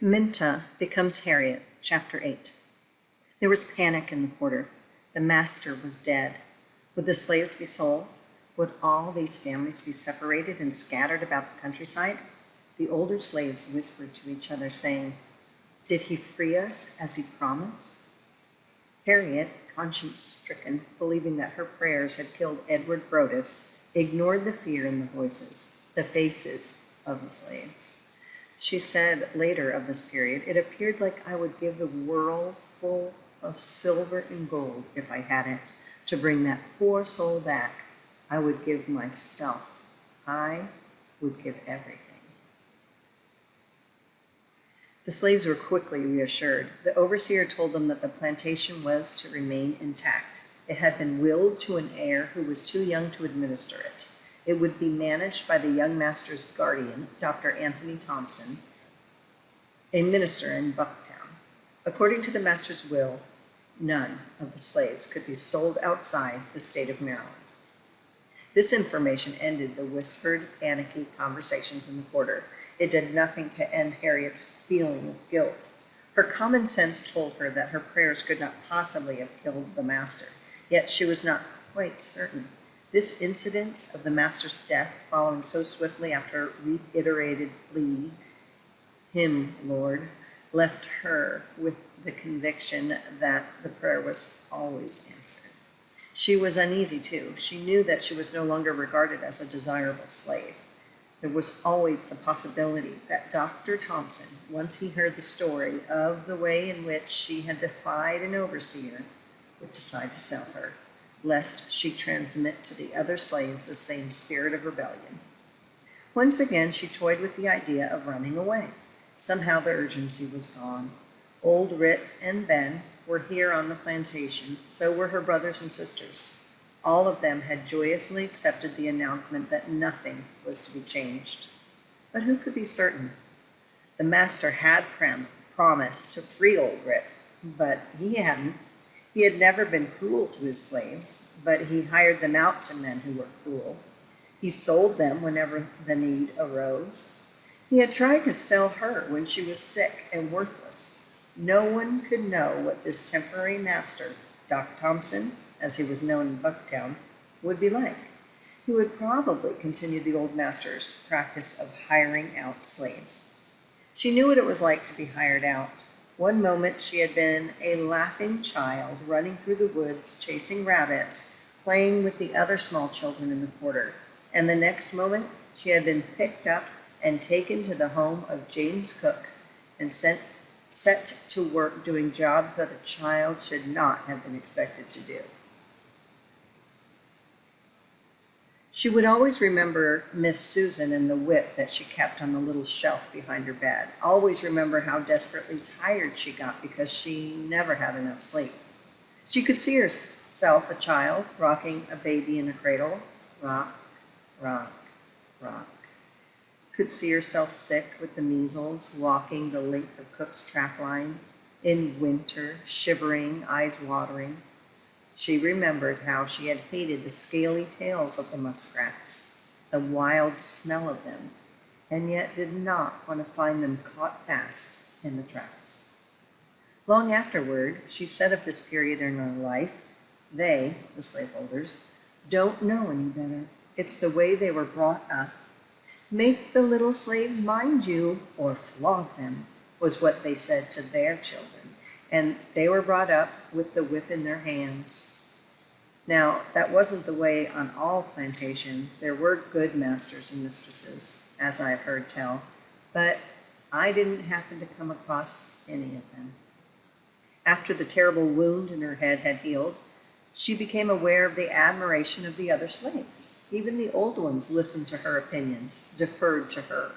Minta becomes Harriet, Chapter 8. There was panic in the quarter. The master was dead. Would the slaves be sold? Would all these families be separated and scattered about the countryside? The older slaves whispered to each other, saying, "Did he free us as he promised?" Harriet, conscience-stricken, believing that her prayers had killed Edward Brodus, ignored the fear in the voices, the faces of the slaves. She said later of this period, "It appeared like I would give the world full of silver and gold if I had it. To bring that poor soul back, I would give myself. I would give everything." The slaves were quickly reassured. The overseer told them that the plantation was to remain intact. It had been willed to an heir who was too young to administer it. It would be managed by the young master's guardian, Dr. Anthony Thompson, a minister in Bucktown. According to the master's will, none of the slaves could be sold outside the state of Maryland. This information ended the whispered, panicky conversations in the quarter. It did nothing to end Harriet's feeling of guilt. Her common sense told her that her prayers could not possibly have killed the master, yet she was not quite certain. This incident of the master's death, following so swiftly after a reiterated plea, "Him, Lord," left her with the conviction that the prayer was always answered. She was uneasy, too. She knew that she was no longer regarded as a desirable slave. There was always the possibility that Dr. Thompson, once he heard the story of the way in which she had defied an overseer, would decide to sell her, lest she transmit to the other slaves the same spirit of rebellion. Once again, she toyed with the idea of running away. Somehow the urgency was gone. Old Rit and Ben were here on the plantation, so were her brothers and sisters. All of them had joyously accepted the announcement that nothing was to be changed. But who could be certain? The master had promised to free old Rit, but he hadn't. He had never been cruel to his slaves, but he hired them out to men who were cruel. He sold them whenever the need arose. He had tried to sell her when she was sick and worthless. No one could know what this temporary master, Dr. Thompson, as he was known in Bucktown, would be like. He would probably continue the old master's practice of hiring out slaves. She knew what it was like to be hired out. One moment she had been a laughing child running through the woods, chasing rabbits, playing with the other small children in the quarter, and the next moment she had been picked up and taken to the home of James Cook and set to work doing jobs that a child should not have been expected to do. She would always remember Miss Susan and the whip that she kept on the little shelf behind her bed. Always remember how desperately tired she got because she never had enough sleep. She could see herself a child rocking a baby in a cradle. Rock, rock, rock. Could see herself sick with the measles, walking the length of Cook's trap line. In winter, shivering, eyes watering. She remembered how she had hated the scaly tails of the muskrats, the wild smell of them, and yet did not want to find them caught fast in the traps. Long afterward, she said of this period in her life, "They, the slaveholders, don't know any better. It's the way they were brought up. Make the little slaves mind you, or flog them," was what they said to their children. And they were brought up with the whip in their hands. Now, that wasn't the way on all plantations. There were good masters and mistresses, as I have heard tell, but I didn't happen to come across any of them. After the terrible wound in her head had healed, she became aware of the admiration of the other slaves. Even the old ones listened to her opinions, deferred to her.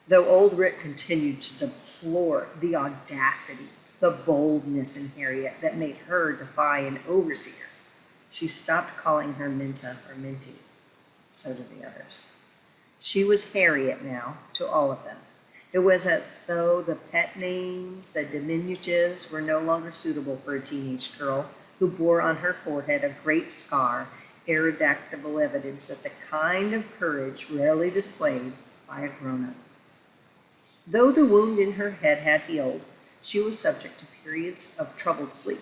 Though old Rick continued to deplore the audacity, the boldness in Harriet that made her defy an overseer, she stopped calling her Minta or Minty. So did the others. She was Harriet now to all of them. It was as though the pet names, the diminutives, were no longer suitable for a teenage girl who bore on her forehead a great scar, iridactable evidence that the kind of courage rarely displayed by a grown-up. Though the wound in her head had healed, she was subject to periods of troubled sleep.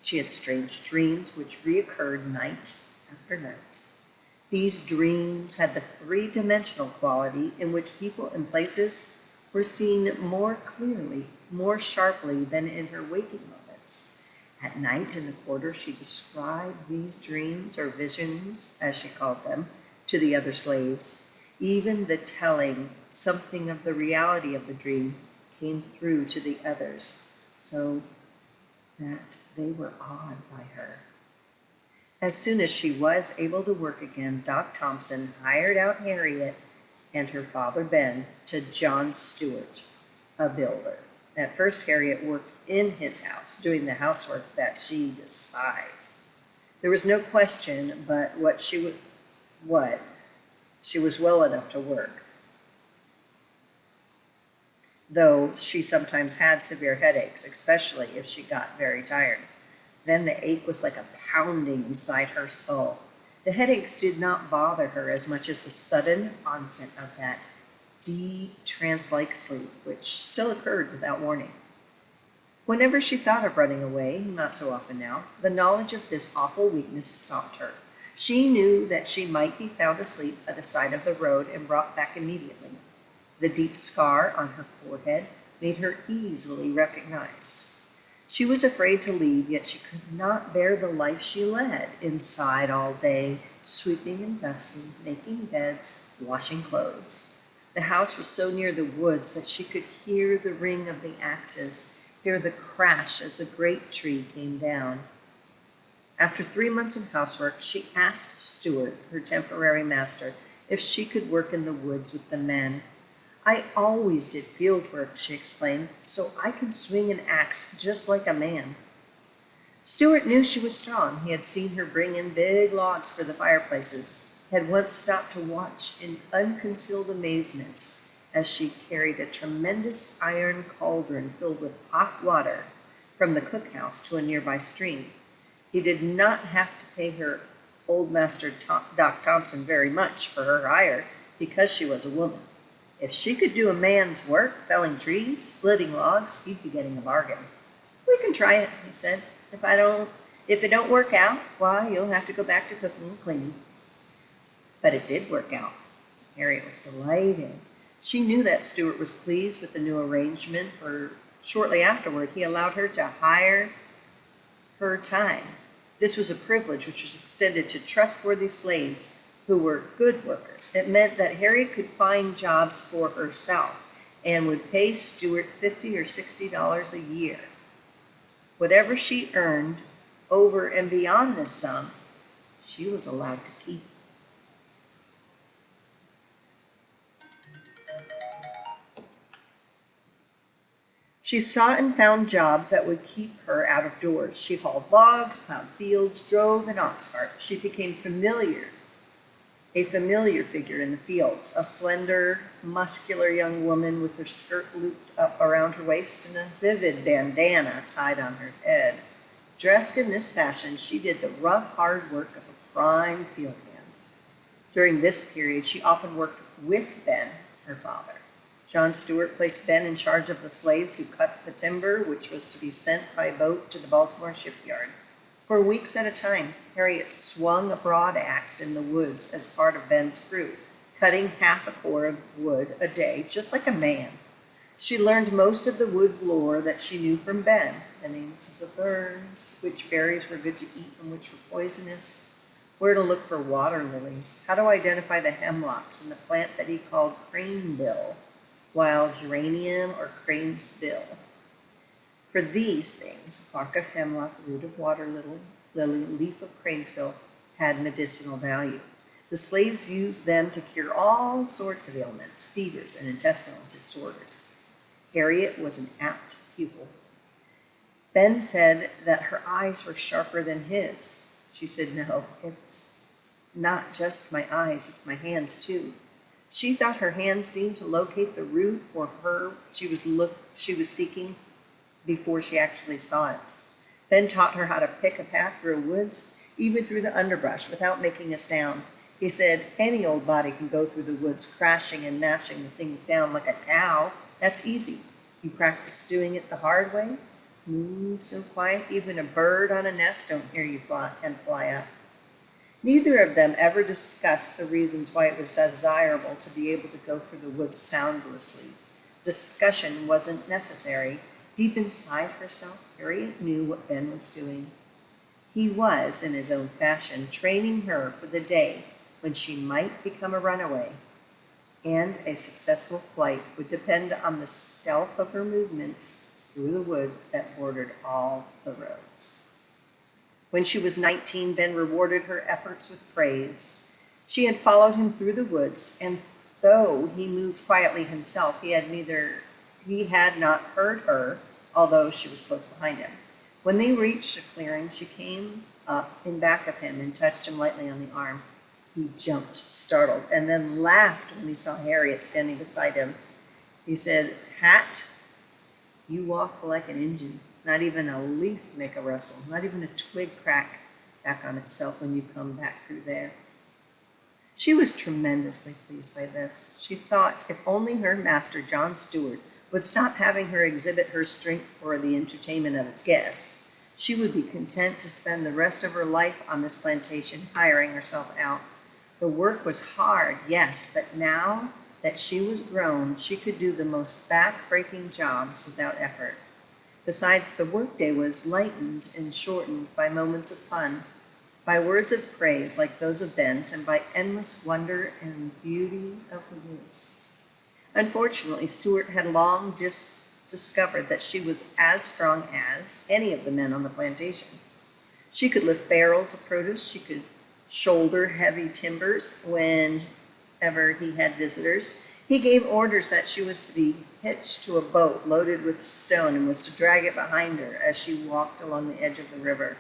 She had strange dreams which reoccurred night after night. These dreams had the three-dimensional quality in which people and places were seen more clearly, more sharply than in her waking moments. At night in the quarter, she described these dreams, or visions, as she called them, to the other slaves. Even the telling something of the reality of the dream came through to the others, so that they were awed by her. As soon as she was able to work again, Doc Thompson hired out Harriet and her father Ben to John Stewart, a builder. At first, Harriet worked in his house, doing the housework that she despised. There was no question but she was well enough to work, though she sometimes had severe headaches, especially if she got very tired. Then the ache was like a pounding inside her skull. The headaches did not bother her as much as the sudden onset of that deep trance-like sleep, which still occurred without warning. Whenever she thought of running away, not so often now, the knowledge of this awful weakness stopped her. She knew that she might be found asleep by the side of the road and brought back immediately. The deep scar on her forehead made her easily recognized. She was afraid to leave, yet she could not bear the life she led, inside all day, sweeping and dusting, making beds, washing clothes. The house was so near the woods that she could hear the ring of the axes, hear the crash as the great tree came down. After 3 months of housework, she asked Stewart, her temporary master, if she could work in the woods with the men. "I always did field work," she explained, "so I can swing an axe just like a man." Stewart knew she was strong. He had seen her bring in big logs for the fireplaces, had once stopped to watch in unconcealed amazement as she carried a tremendous iron cauldron filled with hot water from the cookhouse to a nearby stream. He did not have to pay her old master Doc Thompson very much for her hire because she was a woman. If she could do a man's work, felling trees, splitting logs, he'd be getting a bargain. "We can try it," he said. If it don't work out, why, you'll have to go back to cooking and cleaning." But it did work out. Harriet was delighted. She knew that Stewart was pleased with the new arrangement, for shortly afterward he allowed her to hire her time. This was a privilege which was extended to trustworthy slaves who were good workers. It meant that Harriet could find jobs for herself and would pay Stewart $50 or $60 a year. Whatever she earned over and beyond this sum, she was allowed to keep. She sought and found jobs that would keep her out of doors. She hauled logs, plowed fields, drove an ox cart. She became a familiar figure in the fields, a slender, muscular young woman with her skirt looped up around her waist and a vivid bandana tied on her head. Dressed in this fashion, she did the rough, hard work of a prime field hand. During this period, she often worked with Ben, her father. John Stewart placed Ben in charge of the slaves who cut the timber, which was to be sent by boat to the Baltimore shipyard. For weeks at a time, Harriet swung a broadaxe in the woods as part of Ben's crew, cutting half a cord of wood a day, just like a man. She learned most of the woods lore that she knew from Ben, the names of the birds, which berries were good to eat and which were poisonous, where to look for water lilies, how to identify the hemlocks and the plant that he called cranebill, wild geranium or crane's bill. For these things, bark of hemlock, root of water lily, leaf of cranesbill, had medicinal value. The slaves used them to cure all sorts of ailments, fevers, and intestinal disorders. Harriet was an apt pupil. Ben said that her eyes were sharper than his. She said, "No, it's not just my eyes, it's my hands too." She thought her hands seemed to locate the root or herb she was seeking before she actually saw it. Ben taught her how to pick a path through woods, even through the underbrush, without making a sound. He said, "Any old body can go through the woods, crashing and mashing the things down like a cow That's easy. You practice doing it the hard way. Move so quiet, even a bird on a nest don't hear you and fly up. Neither of them ever discussed the reasons why it was desirable to be able to go through the woods soundlessly. Discussion wasn't necessary. Deep inside herself, Harriet knew what Ben was doing. He was, in his own fashion, training her for the day when she might become a runaway, and a successful flight would depend on the stealth of her movements through the woods that bordered all the roads. When she was 19, Ben rewarded her efforts with praise. She had followed him through the woods, and though he moved quietly himself, he had not heard her, although she was close behind him. When they reached a clearing, she came up in back of him and touched him lightly on the arm. He jumped, startled, and then laughed when he saw Harriet standing beside him. He said, "Hat, you walk like an Injun. Not even a leaf make a rustle, not even a twig crack back on itself when you come back through there." She was tremendously pleased by this. She thought if only her master, John Stewart, would stop having her exhibit her strength for the entertainment of his guests, she would be content to spend the rest of her life on this plantation, hiring herself out. The work was hard, yes, but now that she was grown, she could do the most back-breaking jobs without effort. Besides, the workday was lightened and shortened by moments of fun, by words of praise like those of Ben's, and by endless wonder and beauty of the woods. Unfortunately, Stewart had long discovered that she was as strong as any of the men on the plantation. She could lift barrels of produce, she could shoulder heavy timbers whenever he had visitors. He gave orders that she was to be hitched to a boat loaded with stone and was to drag it behind her as she walked along the edge of the river.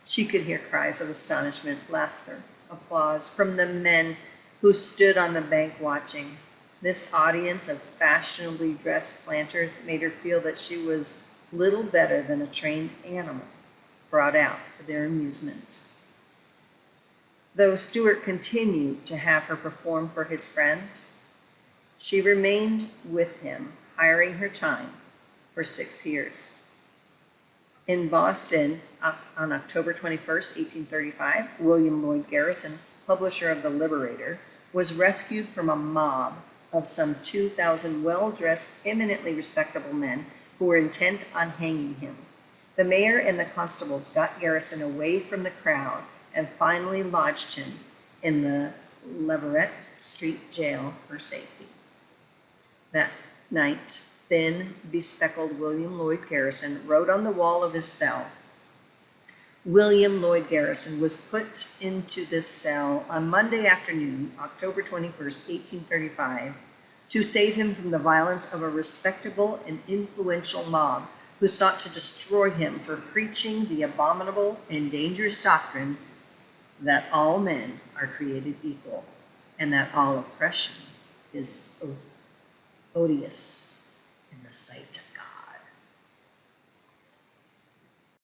She could hear cries of astonishment, laughter, applause from the men who stood on the bank watching. This audience of fashionably dressed planters made her feel that she was little better than a trained animal brought out for their amusement. Though Stewart continued to have her perform for his friends, she remained with him, hiring her time for 6 years. In Boston, on October 21st, 1835, William Lloyd Garrison, publisher of The Liberator, was rescued from a mob of some 2,000 well-dressed, eminently respectable men who were intent on hanging him. The mayor and the constables got Garrison away from the crowd and finally lodged him in the Leverett Street jail for safety. That night, thin, bespectacled William Lloyd Garrison wrote on the wall of his cell, "William Lloyd Garrison was put into this cell on Monday afternoon, October 21st, 1835, to save him from the violence of a respectable and influential mob who sought to destroy him for preaching the abominable and dangerous doctrine that all men are created equal, and that all oppression is odious in the sight